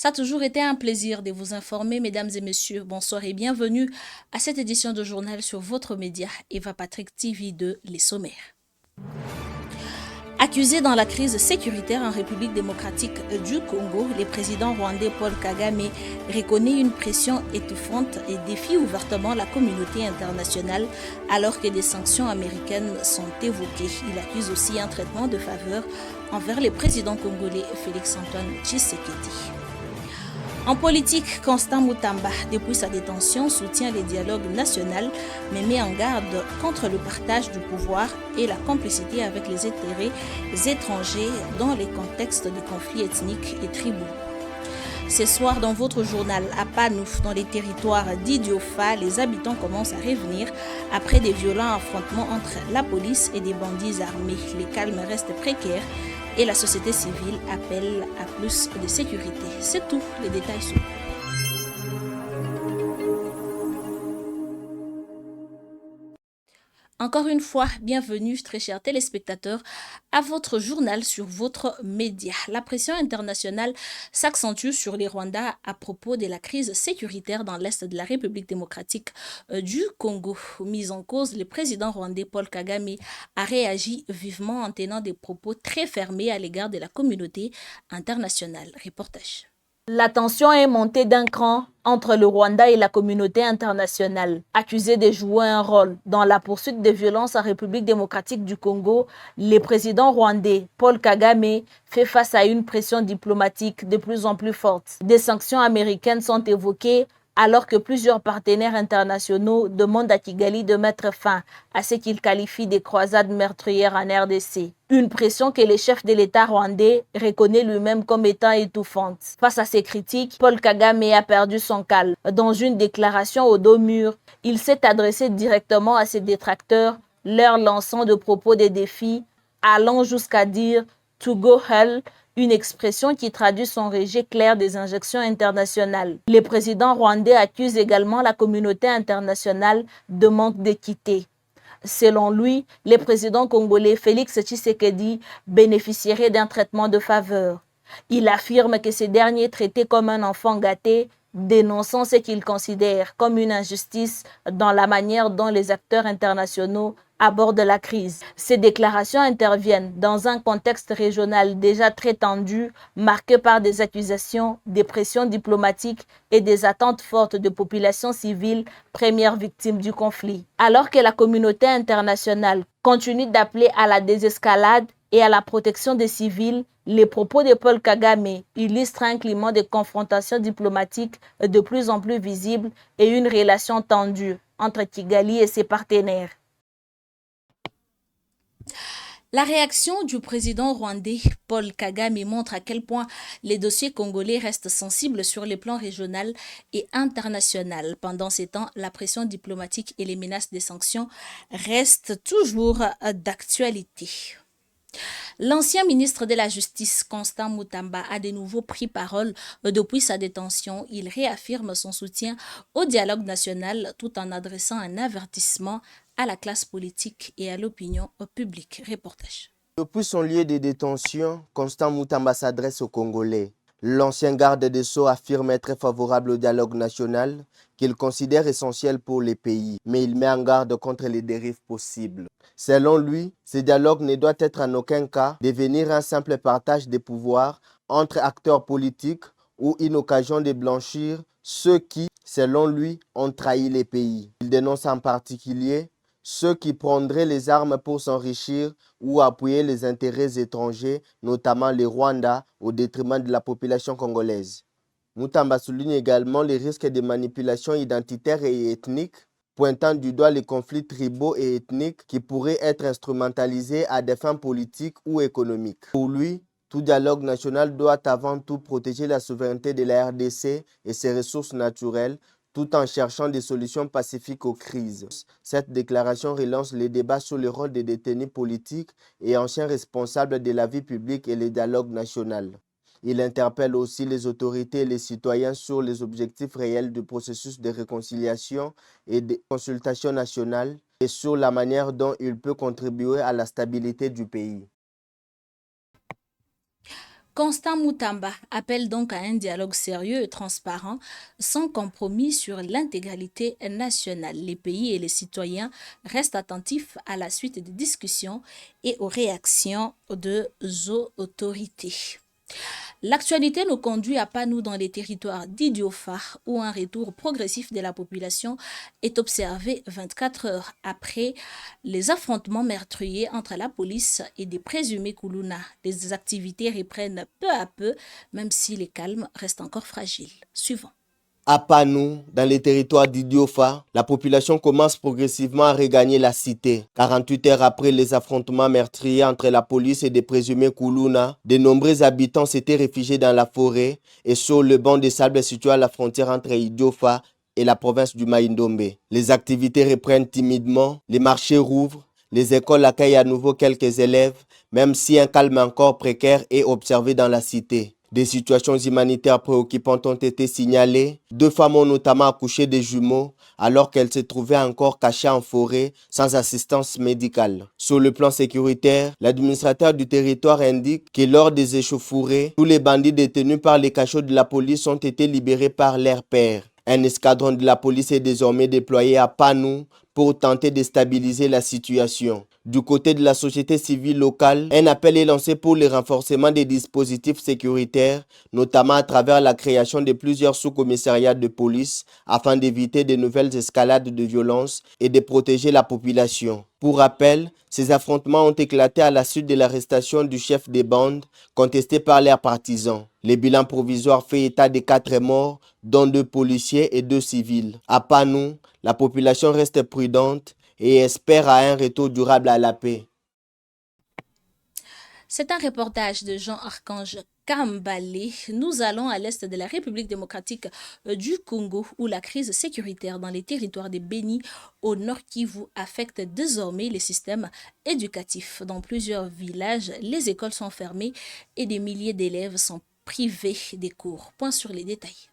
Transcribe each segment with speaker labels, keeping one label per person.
Speaker 1: Ça a toujours été un plaisir de vous informer, mesdames et messieurs. Bonsoir et bienvenue à cette édition de journal sur votre média Eva Patrick TV de Les Sommaires. Accusé dans la crise sécuritaire en République démocratique du Congo, le président rwandais Paul Kagame reconnaît une pression étouffante et défie ouvertement la communauté internationale alors que des sanctions américaines sont évoquées. Il accuse aussi un traitement de faveur envers le président congolais Félix-Antoine Tshisekedi. En politique, Constant Mutamba, depuis sa détention, soutient le dialogue national, mais met en garde contre le partage du pouvoir et la complicité avec les intérêts étrangers dans les contextes de conflits ethniques et tribaux. Ce soir, dans votre journal, à Panouf, dans les territoires d'Idiofa, les habitants commencent à revenir après des violents affrontements entre la police et des bandits armés. Les calmes restent précaires et la société civile appelle à plus de sécurité. C'est tout, les détails sont. Encore une fois, bienvenue, très chers téléspectateurs, à votre journal sur votre média. La pression internationale s'accentue sur les Rwandais à propos de la crise sécuritaire dans l'Est de la République démocratique du Congo. Mise en cause, le président rwandais Paul Kagame a réagi vivement en tenant des propos très fermés à l'égard de la communauté internationale. Reportage.
Speaker 2: La tension est montée d'un cran entre le Rwanda et la communauté internationale. Accusé de jouer un rôle dans la poursuite des violences en République démocratique du Congo, le président rwandais Paul Kagame fait face à une pression diplomatique de plus en plus forte. Des sanctions américaines sont évoquées alors que plusieurs partenaires internationaux demandent à Kigali de mettre fin à ce qu'ils qualifient de croisades meurtrières en RDC. Une pression que le chef de l'État rwandais reconnaît lui-même comme étant étouffante. Face à ces critiques, Paul Kagame a perdu son calme. Dans une déclaration au dos mur, il s'est adressé directement à ses détracteurs, leur lançant de propos des défis, allant jusqu'à dire « to go hell », une expression qui traduit son rejet clair des injections internationales. Le président rwandais accuse également la communauté internationale de manque d'équité. Selon lui, le président congolais Félix Tshisekedi bénéficierait d'un traitement de faveur. Il affirme que ce dernier est traité comme un enfant gâté, dénonçant ce qu'il considère comme une injustice dans la manière dont les acteurs internationaux abordent la crise. Ces déclarations interviennent dans un contexte régional déjà très tendu, marqué par des accusations, des pressions diplomatiques et des attentes fortes de populations civiles, premières victimes du conflit. Alors que la communauté internationale continue d'appeler à la désescalade et à la protection des civils, les propos de Paul Kagame illustrent un climat de confrontation diplomatique de plus en plus visible et une relation tendue entre Kigali et ses partenaires.
Speaker 1: La réaction du président rwandais Paul Kagame montre à quel point les dossiers congolais restent sensibles sur les plans régional et international. Pendant ces temps, la pression diplomatique et les menaces des sanctions restent toujours d'actualité. L'ancien ministre de la Justice, Constant Mutamba, a de nouveau pris parole depuis sa détention. Il réaffirme son soutien au dialogue national tout en adressant un avertissement à la classe politique et à l'opinion publique. Reportage.
Speaker 3: Depuis son lieu de détention, Constant Mutamba s'adresse aux Congolais. L'ancien garde des Sceaux affirme être favorable au dialogue national, qu'il considère essentiel pour les pays, mais il met en garde contre les dérives possibles. Selon lui, ce dialogue ne doit être en aucun cas devenir un simple partage des pouvoirs entre acteurs politiques ou une occasion de blanchir ceux qui, selon lui, ont trahi les pays. Il dénonce en particulier ceux qui prendraient les armes pour s'enrichir ou appuyer les intérêts étrangers, notamment les Rwandais, au détriment de la population congolaise. Mutamba souligne également les risques de manipulation identitaire et ethnique, pointant du doigt les conflits tribaux et ethniques qui pourraient être instrumentalisés à des fins politiques ou économiques. Pour lui, tout dialogue national doit avant tout protéger la souveraineté de la RDC et ses ressources naturelles, tout en cherchant des solutions pacifiques aux crises. Cette déclaration relance les débats sur le rôle des détenus politiques et anciens responsables de la vie publique et le dialogue national. Il interpelle aussi les autorités et les citoyens sur les objectifs réels du processus de réconciliation et de consultation nationale et sur la manière dont il peut contribuer à la stabilité du pays.
Speaker 1: Constant Mutamba appelle donc à un dialogue sérieux et transparent, sans compromis sur l'intégralité nationale. Les pays et les citoyens restent attentifs à la suite des discussions et aux réactions des autorités. L'actualité nous conduit à Panou dans les territoires d'Idiofa où un retour progressif de la population est observé 24 heures après les affrontements meurtriers entre la police et des présumés Koulouna. Les activités reprennent peu à peu, même si les calmes restent encore fragiles. Suivant.
Speaker 3: À Panou, dans les territoires d'Idiofa, la population commence progressivement à regagner la cité. 48 heures après les affrontements meurtriers entre la police et des présumés Koulouna, de nombreux habitants s'étaient réfugiés dans la forêt et sur le banc de sable situé à la frontière entre Idiofa et la province du Maïndombe. Les activités reprennent timidement, les marchés rouvrent, les écoles accueillent à nouveau quelques élèves, même si un calme encore précaire est observé dans la cité. Des situations humanitaires préoccupantes ont été signalées. 2 femmes ont notamment accouché des jumeaux alors qu'elles se trouvaient encore cachées en forêt sans assistance médicale. Sur le plan sécuritaire, l'administrateur du territoire indique que lors des échauffourées, tous les bandits détenus par les cachots de la police ont été libérés par leurs pères. Un escadron de la police est désormais déployé à Panou pour tenter de stabiliser la situation. Du côté de la société civile locale, un appel est lancé pour le renforcement des dispositifs sécuritaires, notamment à travers la création de plusieurs sous-commissariats de police afin d'éviter de nouvelles escalades de violence et de protéger la population. Pour rappel, ces affrontements ont éclaté à la suite de l'arrestation du chef des bandes contesté par leurs partisans. Le bilan provisoire fait état de 4 morts, dont 2 policiers et 2 civils. À Panou, la population reste prudente et espère à un retour durable à la paix.
Speaker 1: C'est un reportage de Jean-Archange Kambale. Nous allons à l'est de la République démocratique du Congo où la crise sécuritaire dans les territoires de Béni au nord Kivu affecte désormais les systèmes éducatifs. Dans plusieurs villages, les écoles sont fermées et des milliers d'élèves sont privés des cours. Point sur les détails.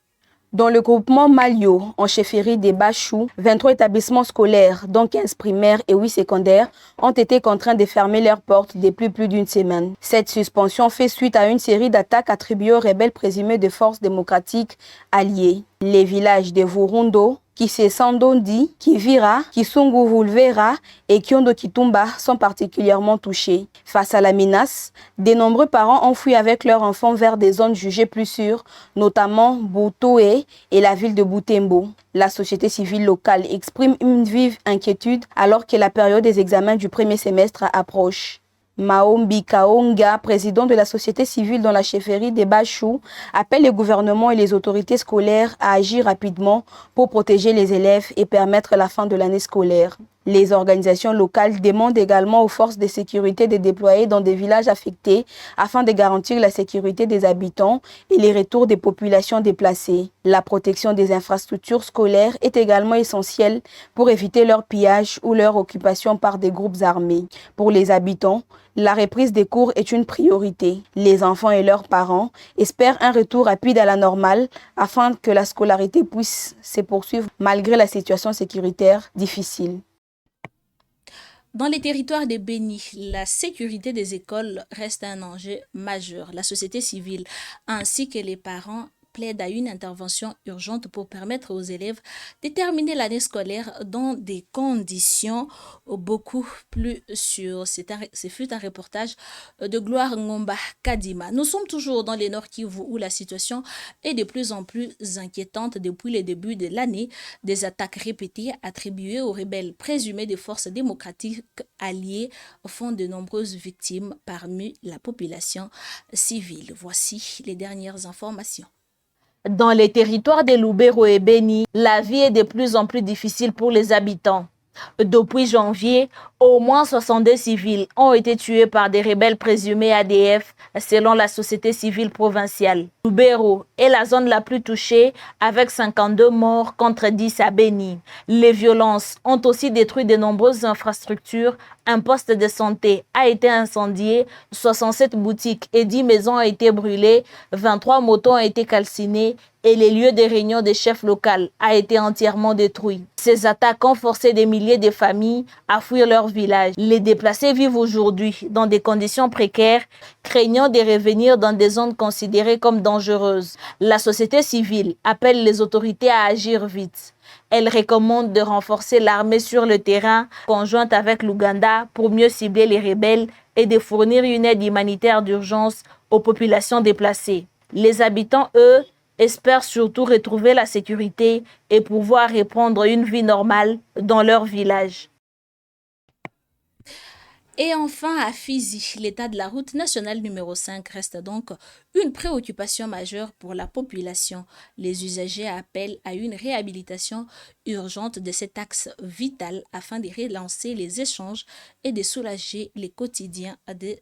Speaker 2: Dans le groupement Malio, en chefferie des Bachou, 23 établissements scolaires, dont 15 primaires et 8 secondaires, ont été contraints de fermer leurs portes depuis plus d'une semaine. Cette suspension fait suite à une série d'attaques attribuées aux rebelles présumés de forces démocratiques alliées. Les villages de Vurundo, Kisesandondi, Kivira, Kisungu Vulvera et Kiondo Kitumba sont particulièrement touchés. Face à la menace, de nombreux parents ont fui avec leurs enfants vers des zones jugées plus sûres, notamment Butoe et la ville de Butembo. La société civile locale exprime une vive inquiétude alors que la période des examens du premier semestre approche. Maombi Kaonga, président de la société civile dans la chefferie des Bachou, appelle le gouvernement et les autorités scolaires à agir rapidement pour protéger les élèves et permettre la fin de l'année scolaire. Les organisations locales demandent également aux forces de sécurité de déployer dans des villages affectés afin de garantir la sécurité des habitants et les retours des populations déplacées. La protection des infrastructures scolaires est également essentielle pour éviter leur pillage ou leur occupation par des groupes armés. Pour les habitants, la reprise des cours est une priorité. Les enfants et leurs parents espèrent un retour rapide à la normale afin que la scolarité puisse se poursuivre malgré la situation sécuritaire difficile.
Speaker 1: Dans les territoires de Béni, la sécurité des écoles reste un enjeu majeur. La société civile ainsi que les parents plaident à une intervention urgente pour permettre aux élèves de terminer l'année scolaire dans des conditions beaucoup plus sûres. Ce fut un reportage de Gloire Ngomba Kadima. Nous sommes toujours dans les Nord Kivu où la situation est de plus en plus inquiétante depuis le début de l'année. Des attaques répétées attribuées aux rebelles présumés des forces démocratiques alliées font de nombreuses victimes parmi la population civile. Voici les dernières informations.
Speaker 2: Dans les territoires de Lubero et Béni, la vie est de plus en plus difficile pour les habitants. Depuis janvier, au moins 62 civils ont été tués par des rebelles présumés ADF selon la société civile provinciale. Lubero est la zone la plus touchée avec 52 morts contre 10 à Béni. Les violences ont aussi détruit de nombreuses infrastructures. Un poste de santé a été incendié, 67 boutiques et 10 maisons ont été brûlées, 23 motos ont été calcinées et les lieux de réunion des chefs locaux a été entièrement détruit. Ces attaques ont forcé des milliers de familles à fuir leur village. Les déplacés vivent aujourd'hui dans des conditions précaires, craignant de revenir dans des zones considérées comme dangereuses. La société civile appelle les autorités à agir vite. Elle recommande de renforcer l'armée sur le terrain, conjointe avec l'Ouganda, pour mieux cibler les rebelles et de fournir une aide humanitaire d'urgence aux populations déplacées. Les habitants, eux, espèrent surtout retrouver la sécurité et pouvoir reprendre une vie normale dans leur village.
Speaker 1: Et enfin, à Fizi, l'état de la route nationale numéro 5 reste donc une préoccupation majeure pour la population. Les usagers appellent à une réhabilitation urgente de cet axe vital afin de relancer les échanges et de soulager les quotidiens des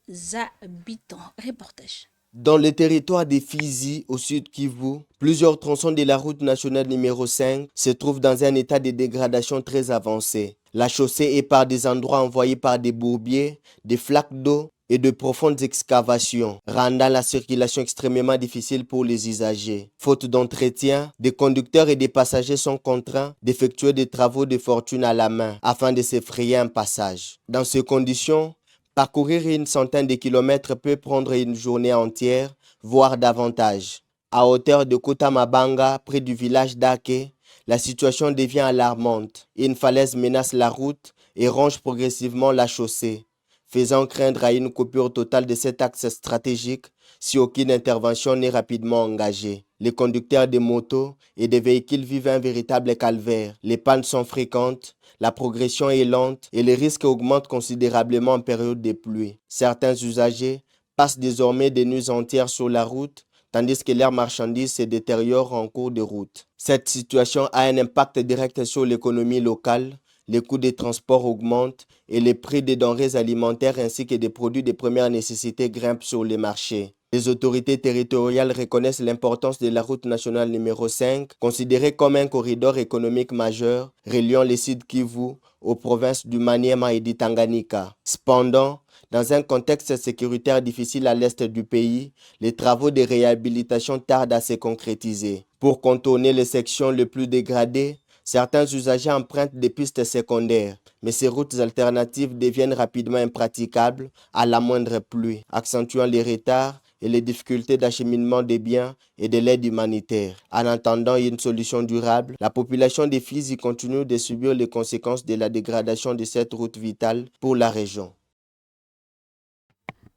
Speaker 1: habitants. Reportage.
Speaker 3: Dans le territoire des Fizi, au sud Kivu, plusieurs tronçons de la route nationale numéro 5 se trouvent dans un état de dégradation très avancé. La chaussée est par des endroits envoyée par des bourbiers, des flaques d'eau et de profondes excavations, rendant la circulation extrêmement difficile pour les usagers. Faute d'entretien, des conducteurs et des passagers sont contraints d'effectuer des travaux de fortune à la main afin de se frayer un passage. Dans ces conditions, parcourir une centaine de kilomètres peut prendre une journée entière, voire davantage. À hauteur de Kotamabanga, près du village d'Ake, la situation devient alarmante. Une falaise menace la route et ronge progressivement la chaussée, faisant craindre à une coupure totale de cet axe stratégique si aucune intervention n'est rapidement engagée. Les conducteurs de motos et des véhicules vivent un véritable calvaire. Les pannes sont fréquentes, la progression est lente et les risques augmentent considérablement en période de pluie. Certains usagers passent désormais des nuits entières sur la route, tandis que leurs marchandises se détériorent en cours de route. Cette situation a un impact direct sur l'économie locale. Les coûts des transports augmentent et les prix des denrées alimentaires ainsi que des produits de première nécessité grimpent sur les marchés. Les autorités territoriales reconnaissent l'importance de la route nationale numéro 5, considérée comme un corridor économique majeur reliant les Sud Kivu aux provinces du Maniema et du Tanganyika. Cependant, dans un contexte sécuritaire difficile à l'est du pays, les travaux de réhabilitation tardent à se concrétiser. Pour contourner les sections les plus dégradées, certains usagers empruntent des pistes secondaires, mais ces routes alternatives deviennent rapidement impraticables à la moindre pluie, accentuant les retards et les difficultés d'acheminement des biens et de l'aide humanitaire. En attendant une solution durable, la population des Fizi continue de subir les conséquences de la dégradation de cette route vitale pour la région.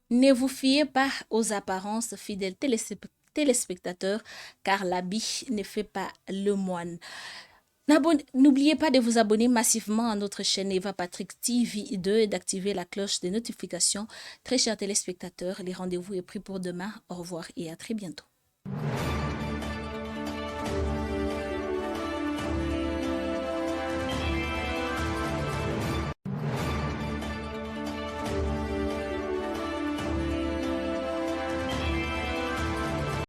Speaker 1: Ne vous fiez pas aux apparences, fidèles téléspectateurs, car l'habit ne fait pas le moine. N'oubliez pas de vous abonner massivement à notre chaîne Eva Patrick TV2 et d'activer la cloche des notifications. Très chers téléspectateurs, les rendez-vous est pris pour demain. Au revoir et à très bientôt.